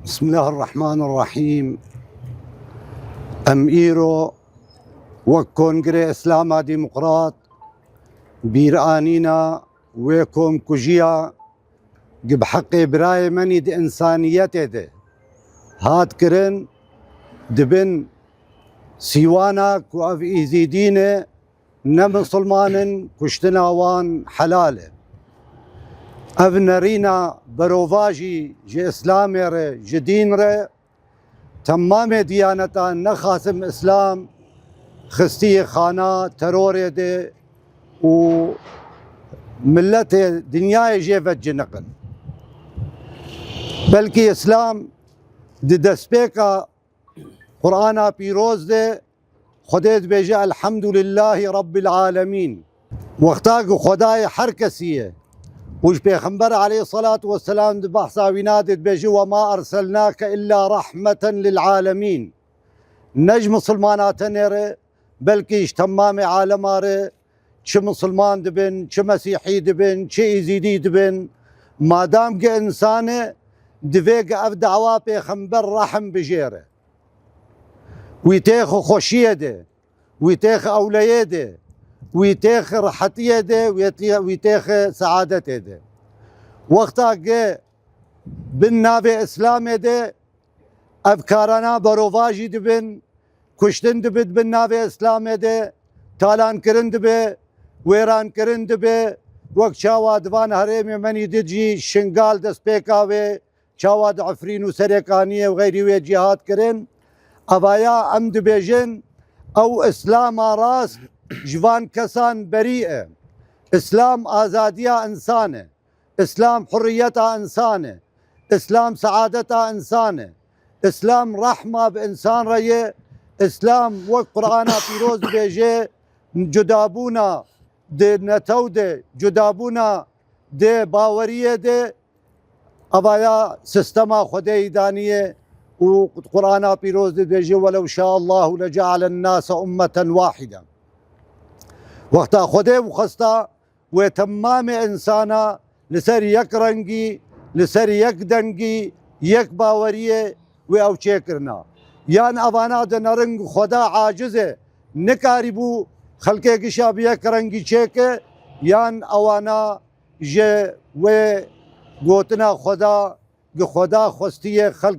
بسم الله الرحمن الرحيم. ام ايرو وكونغري اسلاما ديمقراط بيرانينا ويكم كوجيا بحق براي مني دي انسانيته دي هات كرن دبن سيوانا كواف ايزيدينه نمسلمان كشتناوان حلاله افنرينا بروفاجي جي اسلامي ري جي دين ري تمام ديانتا نخاسم اسلام خستي خانا تروري دي و ملت دنياي جيفت جنقن بلكي اسلام دي دسبيكا قرآنا بيروز دي خديت بيجي الحمد لله رب العالمين وقتاق خداي حركسيه وش بيخنبر عليه الصلاة والسلام بحثا ونادت بيجي وما أرسلناك إلا رحمة للعالمين نجم مسلمانات نيري بلكي تمام عالم ري چه مسلمان دبن چه مسيحي دبن چه إزيدي دبن ما دام که إنسان دفيق أف دعوة بيخنبر رحم بجيره ويتيخ خوشيه ده ويتيخ أوليه ده ويتيخ راحتيه ده ويتيخ سعادته ده وقتا که بالنابي اسلامي ده افكارنا بروفاجي دبن كشتن دبد بالنابي اسلامي ده تالان كرن دبه ويران كرن دبه وقت شاواد وان هرمي مني دجي شنقال دس بيكاوي شاواد عفرين وسريكانية وغيري وي جهاد كرن ابايا ام دبيجن او اسلام راس جوان كسان بريئة اسلام آزادية انسانة اسلام حريتها انسانة اسلام سعادتها انسانة اسلام رحمة بانسان ريه اسلام وقرآن فيروز بيجي جدابونا دي نتودة جدابونا دي باورية دي ابايا سيستما خدي دانية وقرآن فيروز بيجي ولو شاء الله لجعل الناس أمة واحدة وقتا خده وخستا وتمام انسانا لسر يك رنگي لسر يك دنگي يك باوريه و او چكرنا يان اوانا دنرنگ خدا عاجزه نكاربو خلقه گشاب يك رنگي چك يان اوانا ج و گوتنا خدا خستيه خلق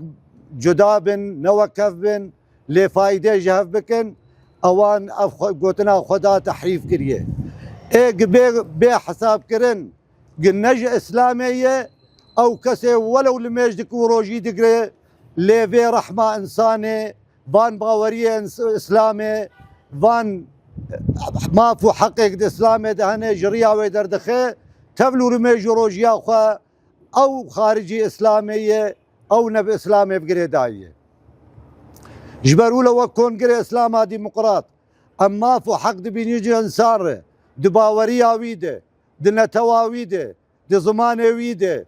جدا بن نوكف بن لفايده جهف بكن اوان قوتنا خدا تحريف كريه ايه بي حساب كرن قنج اسلاميه او كسي ولو لميج دكو روجي دقري ليفي رحمه انساني فان باوريه اسلامي فان ما فو حقك دي اسلامي دهنه جريا ويدردخه تبلو رميج روجيا خو او خارجي اسلاميه او نب اسلامي بقري دايه جبروا له كونغري اسلاما ديمقراط اما فو حق بينيجي انسان دباوريا ويده دنتواويده دي زمان ويده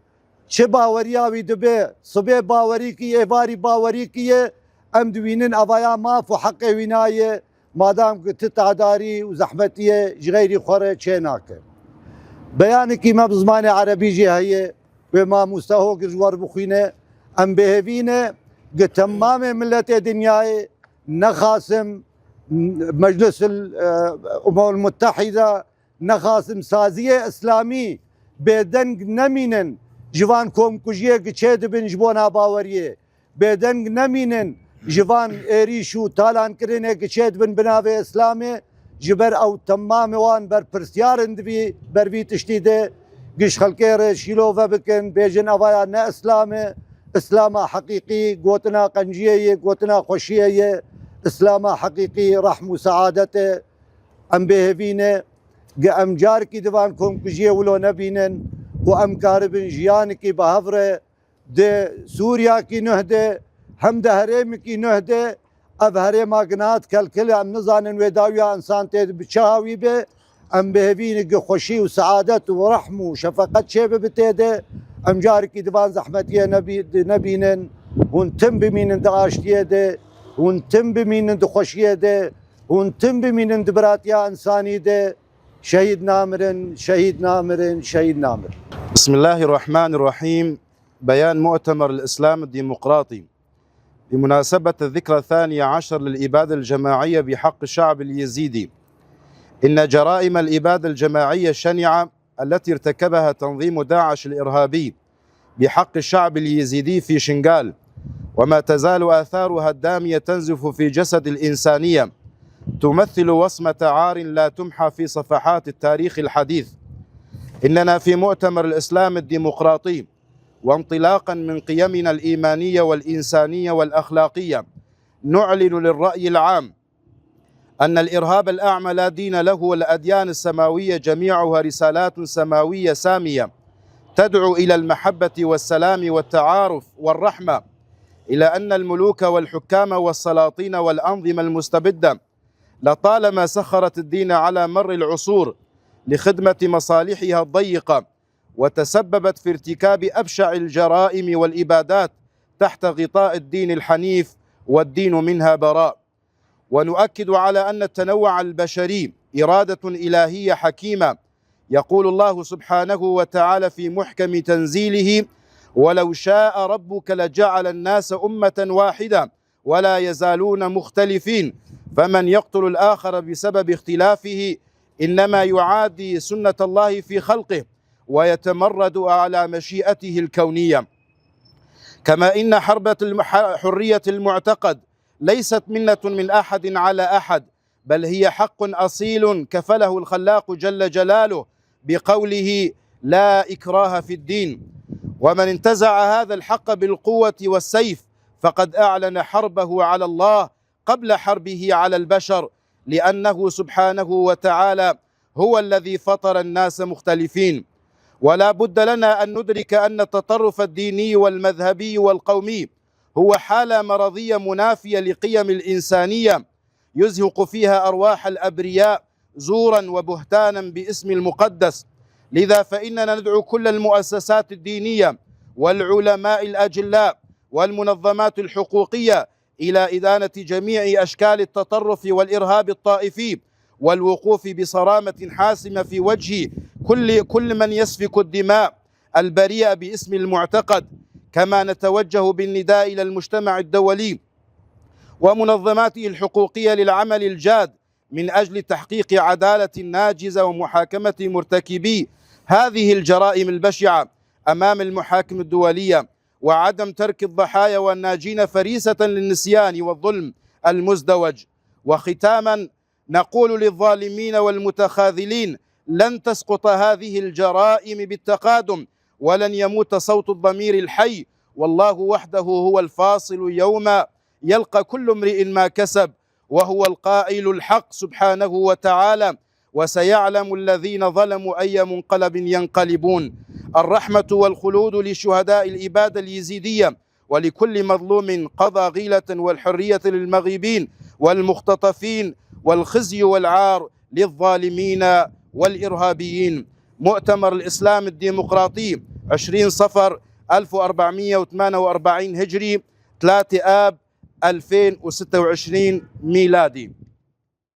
چه باوريا ويده به صبي باوري كي ايواري باوري كي ام دوينن ابايا ما فو حق وينايه ما دام تتعداري وزحمتيه غيري خوره چيناك بيان كي ما بزمان عربي جي هي وما مستهو جوار بخينه ام بهبينه تمام ملت دنياي نخاسم مجلس الامم المتحده نخاسم سازيه اسلامي بدنگ نمينن جوان كوم كوجيه كچد بن جبونا باوريه بدنگ نمينن جوان اريشو تالان كرينه كچد بن بناوي اسلامي جبر او تمام وان بر پرسيارند بي بر بي تشتيده گش خلقير شيلوفا بكن بيجن ابايا نا اسلامي اسلام حقيقي قوتنا قنجيه قوتنا خوشيه اسلام حقيقي رحم وسعادته ام بهبينه ام جاركي ديوانكم كجيه ولو نبينن وام كاربن جيانكي بهفره دي سوريا كي نهده هم ده هرم كي نهده اب هرم اغنات كلكل ام نزانن وداويا انسان تي بچاوي به ام بهبينه خوشي وسعادت ورحم وشفقه شبه بتيده ام جاركي ديوان زحمتيه نبينن ونتم بمين دعاشتيه ده ونتم بمين دخوشيه ده ونتم بمين دبراتيا انساني ده شهيد نامرن شهيد نامرن شهيد نامر. بسم الله الرحمن الرحيم. بيان مؤتمر الإسلام الديمقراطي بمناسبة الذكرى 12 للإبادة الجماعية بحق الشعب اليزيدي. إن جرائم الإبادة الجماعية الشنيعة التي ارتكبها تنظيم داعش الإرهابي بحق الشعب اليزيدي في شنغال وما تزال آثارها الدامية تنزف في جسد الإنسانية تمثل وصمة عار لا تمحى في صفحات التاريخ الحديث. إننا في مؤتمر الإسلام الديمقراطي وانطلاقا من قيمنا الإيمانية والإنسانية والأخلاقية نعلن للرأي العام أن الإرهاب الأعمى لا دين له، والأديان السماوية جميعها رسالات سماوية سامية تدعو إلى المحبة والسلام والتعارف والرحمة، إلى أن الملوك والحكام والسلاطين والأنظمة المستبدة لطالما سخرت الدين على مر العصور لخدمة مصالحها الضيقة، وتسببت في ارتكاب أبشع الجرائم والإبادات تحت غطاء الدين الحنيف والدين منها براء. ونؤكد على أن التنوع البشري إرادة إلهية حكيمة. يقول الله سبحانه وتعالى في محكم تنزيله: ولو شاء ربك لجعل الناس أمة واحدة ولا يزالون مختلفين فمن يقتل الآخر بسبب اختلافه إنما يعادي سنة الله في خلقه ويتمرد على مشيئته الكونية. كما إن حرية المعتقد ليست منة من أحد على أحد، بل هي حق أصيل كفله الخلاق جل جلاله بقوله: لا إكراه في الدين. ومن انتزع هذا الحق بالقوة والسيف فقد أعلن حربه على الله قبل حربه على البشر، لأنه سبحانه وتعالى هو الذي فطر الناس مختلفين. ولا بد لنا أن ندرك أن التطرف الديني والمذهبي والقومي هو حالة مرضية منافية لقيم الإنسانية يزهق فيها أرواح الأبرياء زورا وبهتانا باسم المقدس. لذا فإننا ندعو كل المؤسسات الدينية والعلماء الأجلاء والمنظمات الحقوقية إلى إدانة جميع أشكال التطرف والإرهاب الطائفي، والوقوف بصرامة حاسمة في وجه كل من يسفك الدماء البريئة باسم المعتقد. كما نتوجه بالنداء إلى المجتمع الدولي ومنظماته الحقوقية للعمل الجاد من أجل تحقيق عدالة ناجزة ومحاكمة مرتكبي هذه الجرائم البشعة أمام المحاكم الدولية، وعدم ترك الضحايا والناجين فريسة للنسيان والظلم المزدوج. وختاما نقول للظالمين والمتخاذلين: لن تسقط هذه الجرائم بالتقادم، ولن يموت صوت الضمير الحي، والله وحده هو الفاصل يوم يلقى كل امرئ ما كسب، وهو القائل الحق سبحانه وتعالى: وسيعلم الذين ظلموا أي منقلب ينقلبون. الرحمة والخلود لشهداء الإبادة اليزيدية ولكل مظلوم قضى غيلة، والحرية للمغيبين والمختطفين، والخزي والعار للظالمين والإرهابيين. مؤتمر الإسلام الديمقراطي 20 صفر 1448 هجري 3 آب 2026 ميلادي.